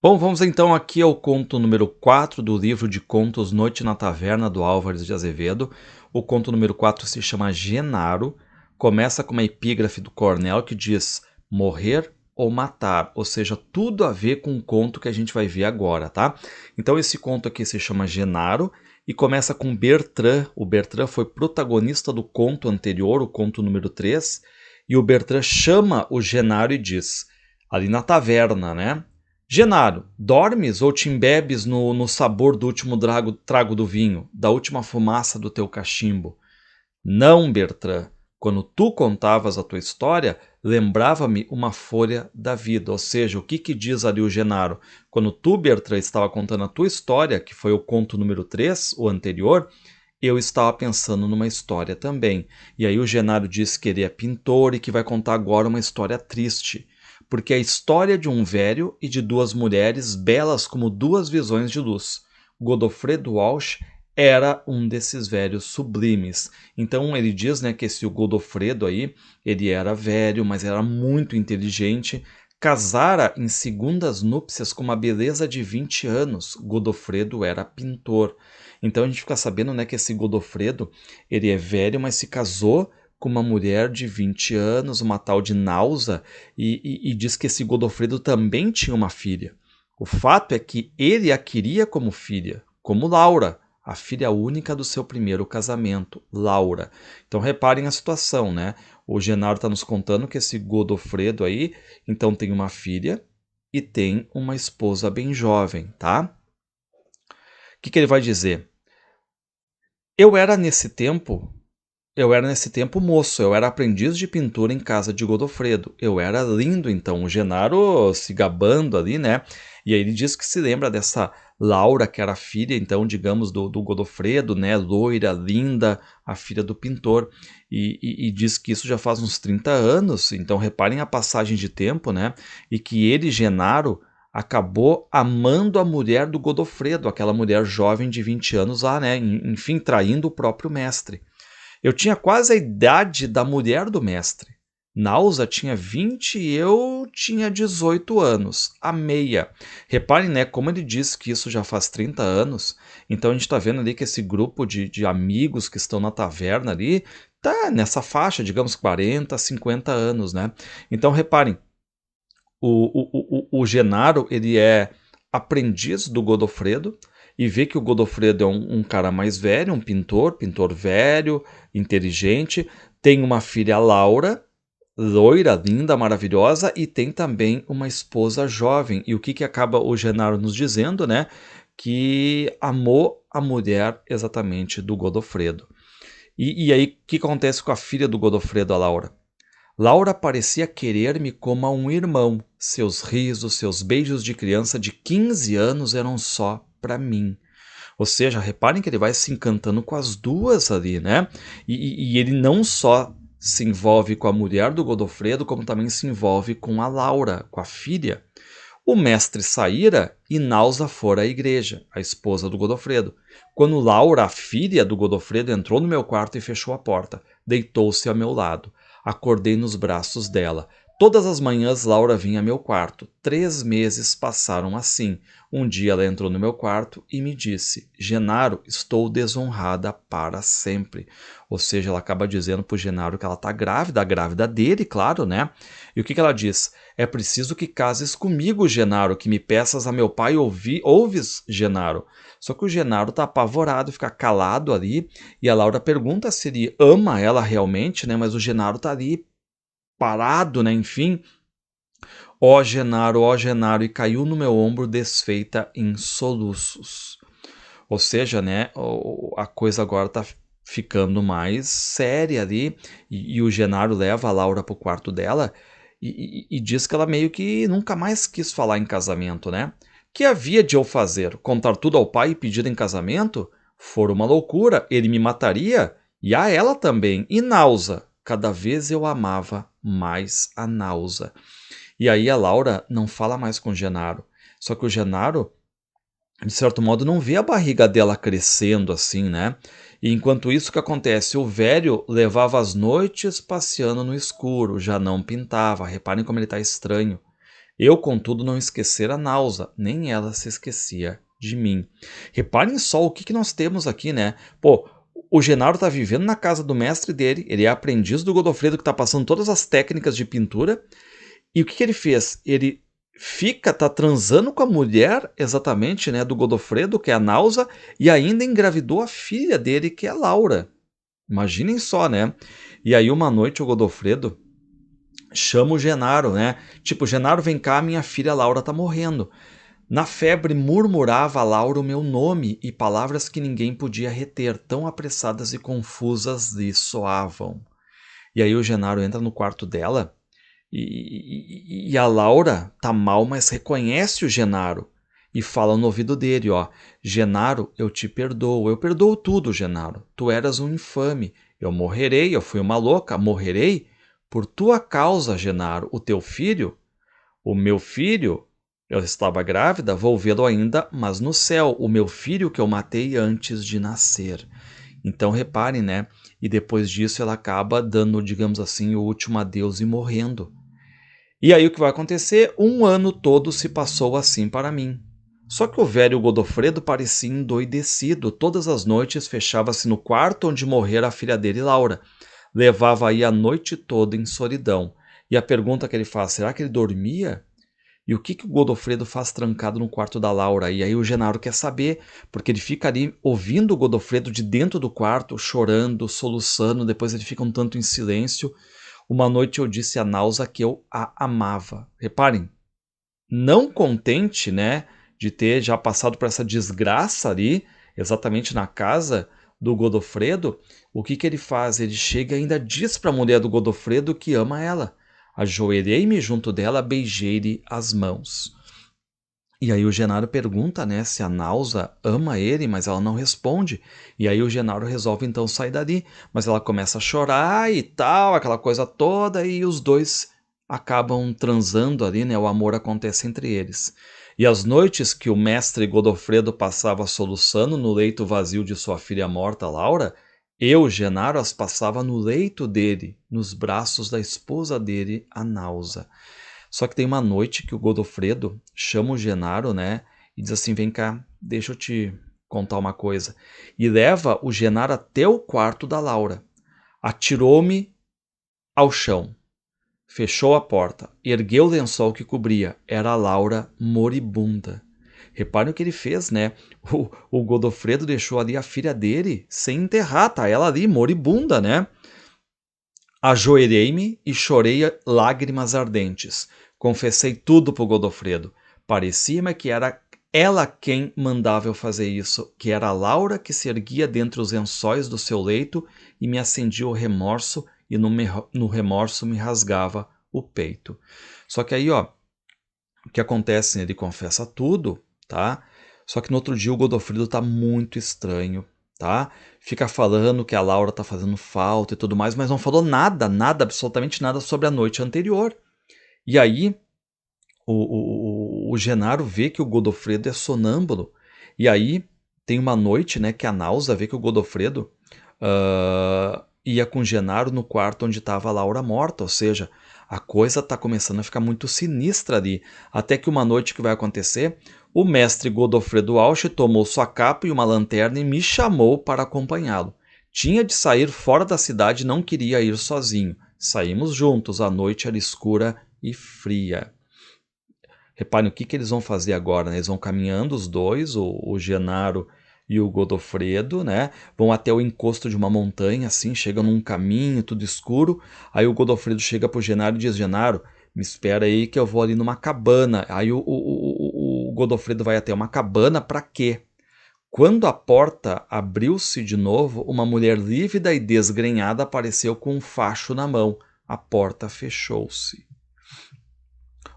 Bom, vamos então aqui ao conto número 4 do livro de contos Noite na Taverna, do Álvares de Azevedo. O conto número 4 se chama Genaro, começa com uma epígrafe do Cornell que diz morrer ou matar, ou seja, tudo a ver com o conto que a gente vai ver agora, tá? Então esse conto aqui se chama Genaro e começa com Bertrand. O Bertrand foi protagonista do conto anterior, o conto número 3, e o Bertrand chama o Genaro e diz, ali na taverna, né? Genaro, dormes ou te embebes no sabor do último trago do vinho, da última fumaça do teu cachimbo? Não, Bertrand. Quando tu contavas a tua história, lembrava-me uma folha da vida. Ou seja, o que diz ali o Genaro? Quando tu, Bertrand, estava contando a tua história, que foi o conto número 3, o anterior, eu estava pensando numa história também. E aí o Genaro diz que ele é pintor e que vai contar agora uma história triste. Porque é a história de um velho e de duas mulheres belas como duas visões de luz. Godofredo Walsh era um desses velhos sublimes. Então ele diz, né, que esse Godofredo aí, ele era velho, mas era muito inteligente. Casara em segundas núpcias com uma beleza de 20 anos. Godofredo era pintor. Então a gente fica sabendo, né, que esse Godofredo, ele é velho, mas se casou com uma mulher de 20 anos, uma tal de Nausa, e diz que esse Godofredo também tinha uma filha. O fato é que ele a queria como filha, como Laura, a filha única do seu primeiro casamento, Laura. Então reparem a situação, né? O Genaro está nos contando que esse Godofredo aí, então tem uma filha e tem uma esposa bem jovem, tá? O que ele vai dizer? Eu era nesse tempo moço, eu era aprendiz de pintura em casa de Godofredo. Eu era lindo, então, o Genaro se gabando ali, né? E aí ele diz que se lembra dessa Laura, que era filha, então, digamos, do Godofredo, né? Loira, linda, a filha do pintor. E diz que isso já faz uns 30 anos, então reparem a passagem de tempo, né? E que ele, Genaro, acabou amando a mulher do Godofredo, aquela mulher jovem de 20 anos lá, né? Enfim, traindo o próprio mestre. Eu tinha quase a idade da mulher do mestre. Nausa tinha 20 e eu tinha 18 anos, a meia. Reparem, né, como ele disse que isso já faz 30 anos, então a gente está vendo ali que esse grupo de amigos que estão na taverna ali tá nessa faixa, digamos 40, 50 anos, né? Então reparem, o Genaro, ele é aprendiz do Godofredo e vê que o Godofredo é um cara mais velho, um pintor velho, inteligente, tem uma filha Laura, loira, linda, maravilhosa, e tem também uma esposa jovem. E o que acaba o Genaro nos dizendo, né? Que amou a mulher exatamente do Godofredo. E aí, o que acontece com a filha do Godofredo, a Laura? Laura parecia querer-me como a um irmão. Seus risos, seus beijos de criança de 15 anos eram só para mim. Ou seja, reparem que ele vai se encantando com as duas ali, né? E ele não só se envolve com a mulher do Godofredo, como também se envolve com a Laura, com a filha. O mestre saíra e Nausa fora à igreja, a esposa do Godofredo. Quando Laura, a filha do Godofredo, entrou no meu quarto e fechou a porta, deitou-se ao meu lado. Acordei nos braços dela. Todas as manhãs Laura vinha ao meu quarto. 3 meses passaram assim. Um dia ela entrou no meu quarto e me disse: Genaro, estou desonrada para sempre. Ou seja, ela acaba dizendo para o Genaro que ela está grávida, grávida dele, claro, né? E o que ela diz? É preciso que cases comigo, Genaro, que me peças a meu pai ouves, Genaro. Só que o Genaro está apavorado, fica calado ali, e a Laura pergunta se ele ama ela realmente, né? Mas o Genaro está ali parado, né? Enfim. Ó Genaro, e caiu no meu ombro desfeita em soluços. Ou seja, né? A coisa agora está ficando mais séria ali, e o Genaro leva a Laura para o quarto dela e diz que ela meio que nunca mais quis falar em casamento, né? Que havia de eu fazer? Contar tudo ao pai e pedir em casamento? For uma loucura, ele me mataria e a ela também. E Nausa? Cada vez eu amava mais a Nausa. E aí a Laura não fala mais com o Genaro. Só que o Genaro, de certo modo, não vê a barriga dela crescendo assim, né? E enquanto isso, o que acontece? O velho levava as noites passeando no escuro, já não pintava. Reparem como ele está estranho. Eu, contudo, não esquecera a Nausa, nem ela se esquecia de mim. Reparem só o que nós temos aqui, né? Pô, o Genaro está vivendo na casa do mestre dele, ele é aprendiz do Godofredo que está passando todas as técnicas de pintura. E o que ele fez? Ele tá transando com a mulher, exatamente, né, do Godofredo, que é a Nausa, e ainda engravidou a filha dele, que é a Laura. Imaginem só, né? E aí uma noite o Godofredo chama o Genaro, né? Tipo, Genaro, vem cá, minha filha Laura tá morrendo. Na febre murmurava a Laura o meu nome e palavras que ninguém podia reter, tão apressadas e confusas lhe soavam. E aí o Genaro entra no quarto dela e a Laura tá mal, mas reconhece o Genaro e fala no ouvido dele, ó: Genaro, eu te perdoo, eu perdoo tudo, Genaro. Tu eras um infame, eu morrerei, eu fui uma louca, morrerei por tua causa, Genaro. O teu filho, o meu filho, eu estava grávida, vou vê-lo ainda, mas no céu, o meu filho que eu matei antes de nascer. Então reparem, né? E depois disso ela acaba dando, digamos assim, o último adeus e morrendo. E aí o que vai acontecer? Um ano todo se passou assim para mim. Só que o velho Godofredo parecia endoidecido. Todas as noites fechava-se no quarto onde morrera a filha dele, Laura. Levava aí a noite toda em solidão. E a pergunta que ele faz, será que ele dormia? E o que o Godofredo faz trancado no quarto da Laura? E aí o Genaro quer saber, porque ele fica ali ouvindo o Godofredo de dentro do quarto, chorando, soluçando, depois ele fica um tanto em silêncio. Uma noite eu disse a Nausa que eu a amava. Reparem, não contente, né, de ter já passado por essa desgraça ali, exatamente na casa do Godofredo, o que ele faz? Ele chega e ainda diz para a mulher do Godofredo que ama ela. Ajoelhei-me junto dela, beijei-lhe as mãos. E aí o Genaro pergunta, né, se a Nausa ama ele, mas ela não responde. E aí o Genaro resolve então sair dali, mas ela começa a chorar e tal, aquela coisa toda, e os dois acabam transando ali, né, o amor acontece entre eles. E as noites que o mestre Godofredo passava soluçando no leito vazio de sua filha morta, Laura, eu, Genaro, as passava no leito dele, nos braços da esposa dele, a Nausa. Só que tem uma noite que o Godofredo chama o Genaro, né? E diz assim: vem cá, deixa eu te contar uma coisa. E leva o Genaro até o quarto da Laura. Atirou-me ao chão. Fechou a porta. Ergueu o lençol que cobria. Era a Laura moribunda. Reparem o que ele fez, né? O Godofredo deixou ali a filha dele sem enterrar, tá? Ela ali moribunda, né? Ajoelhei-me e chorei lágrimas ardentes. Confessei tudo para o Godofredo. Parecia-me que era ela quem mandava eu fazer isso, que era a Laura que se erguia dentre os lençóis do seu leito e me acendia o remorso e no remorso me rasgava o peito. Só que aí, ó, o que acontece, né? Ele confessa tudo, tá? Só que no outro dia o Godofredo tá muito estranho, tá? Fica falando que a Laura tá fazendo falta e tudo mais, mas não falou nada, nada, absolutamente nada sobre a noite anterior. E aí o Genaro vê que o Godofredo é sonâmbulo. E aí tem uma noite, né, que a Nausa vê que o Godofredo ia com o Genaro no quarto onde estava a Laura morta, ou seja, a coisa está começando a ficar muito sinistra ali. Até que uma noite que vai acontecer, o mestre Godofredo Walsh tomou sua capa e uma lanterna e me chamou para acompanhá-lo. Tinha de sair fora da cidade e não queria ir sozinho. Saímos juntos, a noite era escura e fria. Reparem o que eles vão fazer agora, né? Eles vão caminhando os dois, o Genaro e o Godofredo, né? Vão até o encosto de uma montanha, assim, chegam num caminho, tudo escuro. Aí o Godofredo chega pro Genaro e diz: Genaro, me espera aí que eu vou ali numa cabana. Aí o Godofredo vai até uma cabana para quê? Quando a porta abriu-se de novo, uma mulher lívida e desgrenhada apareceu com um facho na mão. A porta fechou-se.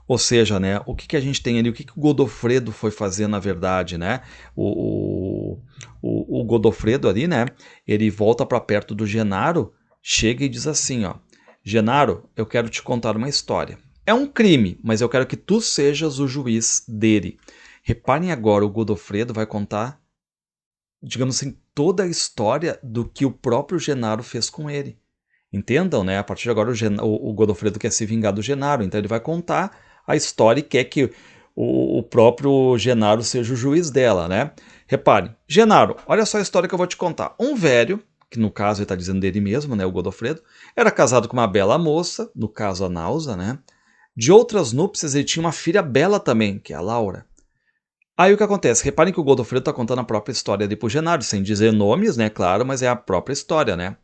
Ou seja, né, o que a gente tem ali, o que o Godofredo foi fazer na verdade, né? O Godofredo ali, né, ele volta para perto do Genaro, chega e diz assim, ó: Genaro, eu quero te contar uma história. É um crime, mas eu quero que tu sejas o juiz dele. Reparem agora, o Godofredo vai contar, digamos assim, toda a história do que o próprio Genaro fez com ele. Entendam, né? A partir de agora o Godofredo quer se vingar do Genaro, então ele vai contar a história e quer que o próprio Genaro seja o juiz dela, né? Repare, Genaro, olha só a história que eu vou te contar. Um velho, que no caso ele está dizendo dele mesmo, né, o Godofredo, era casado com uma bela moça, no caso a Nausa, né? De outras núpcias ele tinha uma filha bela também, que é a Laura. Aí o que acontece? Reparem que o Godofredo está contando a própria história ali pro Genaro, sem dizer nomes, né, claro, mas é a própria história, né?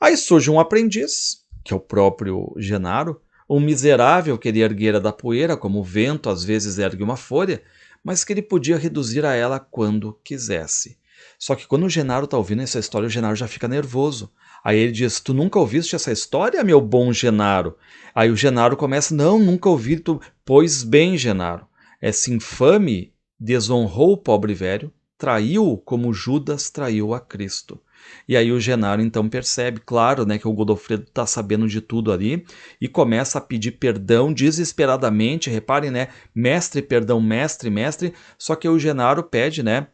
Aí surge um aprendiz, que é o próprio Genaro, um miserável que ele erguera da poeira, como o vento às vezes ergue uma folha, mas que ele podia reduzir a ela quando quisesse. Só que quando o Genaro está ouvindo essa história, o Genaro já fica nervoso. Aí ele diz, tu nunca ouviste essa história, meu bom Genaro? Aí o Genaro começa, não, nunca ouvi. Tu... Pois bem, Genaro, esse infame desonrou o pobre velho, traiu-o como Judas traiu a Cristo. E aí o Genaro então percebe, claro, né, que o Godofredo está sabendo de tudo ali e começa a pedir perdão desesperadamente. Reparem, né, mestre, perdão, mestre, mestre. Só que o Genaro pede, né,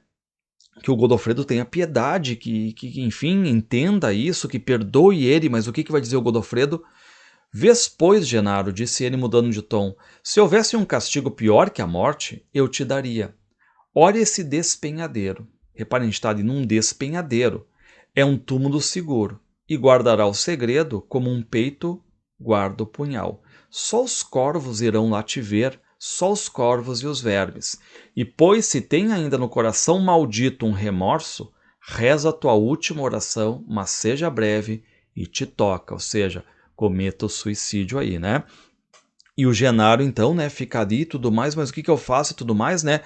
que o Godofredo tenha piedade, que enfim, entenda isso, que perdoe ele. Mas o que vai dizer o Godofredo? Vês, pois, Genaro, disse ele mudando de tom, se houvesse um castigo pior que a morte, eu te daria. Olha esse despenhadeiro. Reparem, a gente está ali num despenhadeiro. É um túmulo seguro, e guardará o segredo como um peito guarda o punhal. Só os corvos irão lá te ver, só os corvos e os vermes. E pois se tem ainda no coração maldito um remorso, reza a tua última oração, mas seja breve e te toca, ou seja, cometa o suicídio aí, né? E o Genaro, então, né, fica ali e tudo mais, mas o que eu faço e tudo mais, né?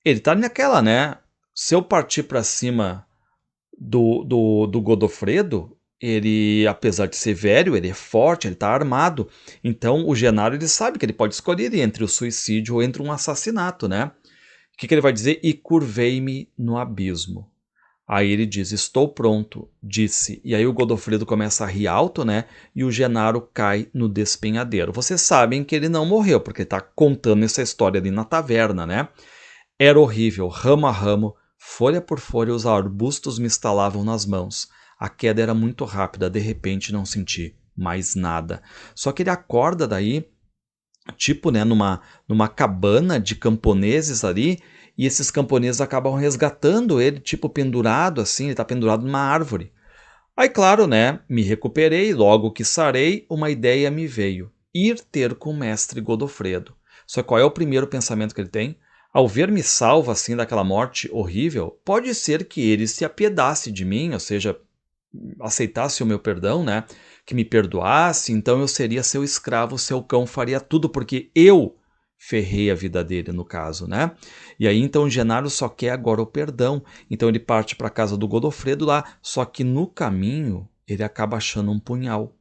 Ele tá naquela, né? Se eu partir para cima do Godofredo, ele, apesar de ser velho, ele é forte, ele tá armado. Então o Genaro ele sabe que ele pode escolher entre o suicídio ou entre um assassinato, né? O que ele vai dizer? E curvei-me no abismo. Aí ele diz, estou pronto, disse. E aí o Godofredo começa a rir alto, né? E o Genaro cai no despenhadeiro. Vocês sabem que ele não morreu, porque ele está contando essa história ali na taverna, né? Era horrível, ramo a ramo, folha por folha, os arbustos me estalavam nas mãos. A queda era muito rápida, de repente não senti mais nada. Só que ele acorda daí, tipo, né, numa cabana de camponeses ali, e esses camponeses acabam resgatando ele, tipo, pendurado assim, ele está pendurado numa árvore. Aí, claro, né, me recuperei, logo que sarei, uma ideia me veio, ir ter com o mestre Godofredo. Só que qual é o primeiro pensamento que ele tem? Ao ver-me salvo assim daquela morte horrível, pode ser que ele se apiedasse de mim, ou seja, aceitasse o meu perdão, né? Que me perdoasse, então eu seria seu escravo, seu cão, faria tudo porque eu ferrei a vida dele, no caso, né? E aí então Genaro só quer agora o perdão, então ele parte para a casa do Godofredo lá, só que no caminho ele acaba achando um punhal.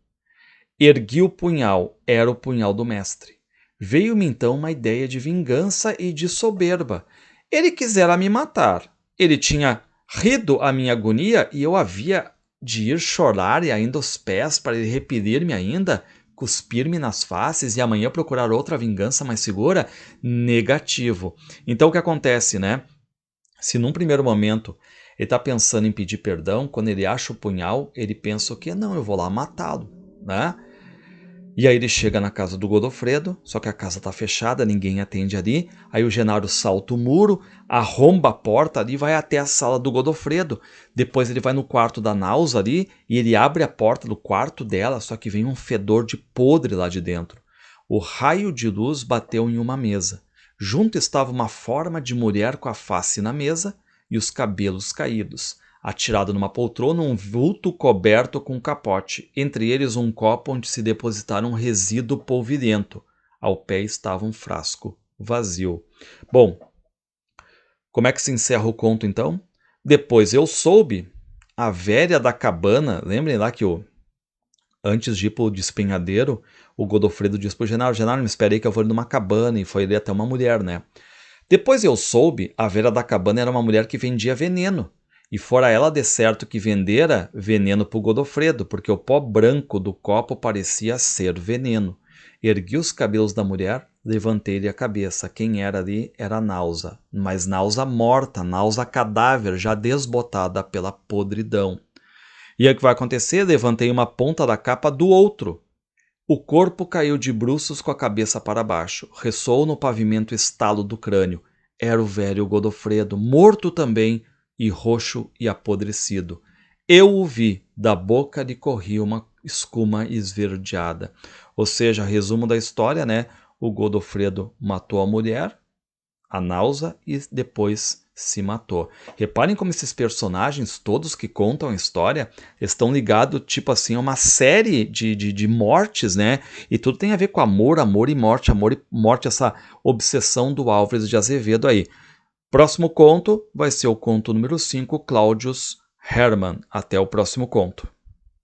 Ergui o punhal, era o punhal do mestre. Veio-me então uma ideia de vingança e de soberba. Ele quisera me matar. Ele tinha rido a minha agonia e eu havia de ir chorar e ainda aos pés para ele repelir-me ainda, cuspir-me nas faces e amanhã procurar outra vingança mais segura? Negativo. Então o que acontece, né? Se num primeiro momento ele está pensando em pedir perdão, quando ele acha o punhal, ele pensa o quê? Não, eu vou lá matá-lo, né? E aí ele chega na casa do Godofredo, só que a casa está fechada, ninguém atende ali. Aí o Genaro salta o muro, arromba a porta ali e vai até a sala do Godofredo. Depois ele vai no quarto da Nausa ali e ele abre a porta do quarto dela, só que vem um fedor de podre lá de dentro. O raio de luz bateu em uma mesa. Junto estava uma forma de mulher com a face na mesa e os cabelos caídos. Atirado numa poltrona, um vulto coberto com um capote, entre eles um copo onde se depositara um resíduo polvilhento. Ao pé estava um frasco vazio. Bom, como é que se encerra o conto então? Depois eu soube, a velha da cabana, lembrem lá que antes de ir pro despenhadeiro, o Godofredo disse pro Genaro, Genaro, me espere aí que eu vou ir numa cabana, e foi ali até uma mulher, né? Depois eu soube, a velha da cabana era uma mulher que vendia veneno. E fora ela de certo que vendera veneno para o Godofredo, porque o pó branco do copo parecia ser veneno. Ergui os cabelos da mulher, levantei-lhe a cabeça. Quem era ali era Nausa, mas Nausa morta, Nausa cadáver, já desbotada pela podridão. E aí o que vai acontecer? Levantei uma ponta da capa do outro. O corpo caiu de bruços com a cabeça para baixo. Ressoou no pavimento o estalo do crânio. Era o velho Godofredo, morto também, e roxo e apodrecido. Eu o vi, da boca lhe corria uma escuma esverdeada. Ou seja, resumo da história, né? O Godofredo matou a mulher, a Náusea, e depois se matou. Reparem como esses personagens todos que contam a história estão ligados, tipo assim, a uma série de mortes, né? E tudo tem a ver com amor, amor e morte, essa obsessão do Álvares de Azevedo aí. Próximo conto vai ser o conto número 5, Claudius Hermann. Até o próximo conto.